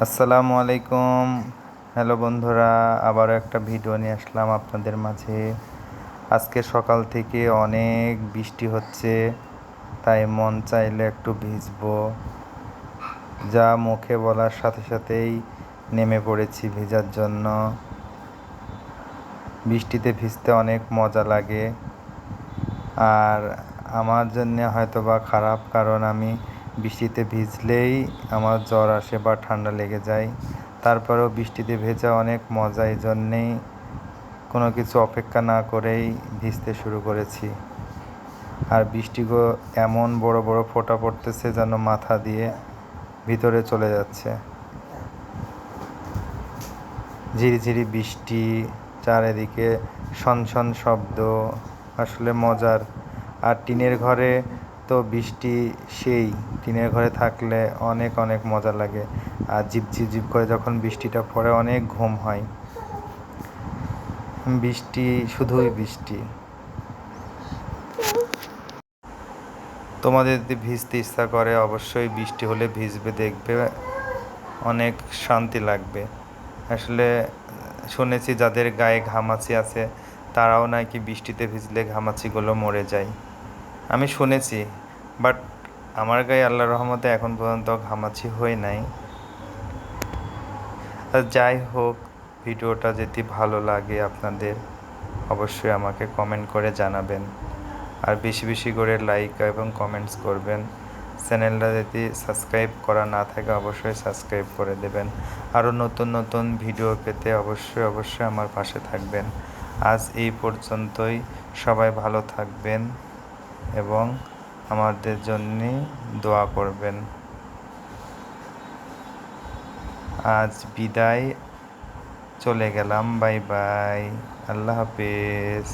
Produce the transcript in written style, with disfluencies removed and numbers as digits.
আসসালামু আলাইকুম। হ্যালো বন্ধুরা, আবারও একটা ভিডিও নিয়ে আসলাম আপনাদের মাঝে। আজকে সকাল থেকে অনেক বৃষ্টি হচ্ছে, তাই মন চাইলে একটু ভিজবো, যা মুখে বলার সাথে সাথেই নেমে পড়েছি ভেজার জন্য। বৃষ্টিতে ভিজতে অনেক মজা লাগে, আর আমার জন্য হয়তো বা খারাপ, কারণ আমি বৃষ্টিতে ভিজলেই আমার জ্বর আসে বা ঠান্ডা লেগে যায়। তারপরেও বৃষ্টিতে ভেজা অনেক মজা, এই জন্যেই কোনো কিছু অপেক্ষা না করেই ভিজতে শুরু করেছি। আর বৃষ্টিগুলো এমন বড় বড় ফোঁটা পড়তেছে যেন মাথা দিয়ে ভিতরে চলে যাচ্ছে। ঝিরিঝিরি বৃষ্টি, চারিদিকে শনশন শব্দ, আসলে মজার। আর টিনের ঘরে তো বৃষ্টি সেই, টিনের ঘরে থাকলে অনেক অনেক মজা লাগে। আর ঝিপঝিপ ঝিপ করে যখন বৃষ্টিটা পড়ে অনেক ঘুম হয়। বৃষ্টি, শুধুই বৃষ্টি। তোমাদের যদি ভিজতে ইচ্ছা করে অবশ্যই বৃষ্টি হলে ভিজবে, দেখবে অনেক শান্তি লাগবে। আসলে শুনেছি যাদের গায়ে ঘামাচি আছে তারাও নাকি বৃষ্টিতে ভিজলে ঘামাচিগুলো মরে যায়। আমি শুনেছি, বাট আমার গায়ে আল্লাহর রহমতে এখন পর্যন্ত ঘামাচি হয় নাই। যাই হোক, ভিডিওটা যদি ভালো লাগে আপনাদের অবশ্যই আমাকে কমেন্ট করে জানাবেন, আর বেশি বেশি করে লাইক এবং কমেন্টস করবেন। চ্যানেলটা যদি সাবস্ক্রাইব করা না থাকে অবশ্যই সাবস্ক্রাইব করে দেবেন। আরও নতুন নতুন ভিডিও পেতে অবশ্যই অবশ্যই আমার পাশে থাকবেন। আজ এই পর্যন্তই। সবাই ভালো থাকবেন এবং আমাদের জন্যে দোয়া করবেন। আজ বিদায়, চলে গেলাম, বাই বাই, আল্লাহ হাফেজ।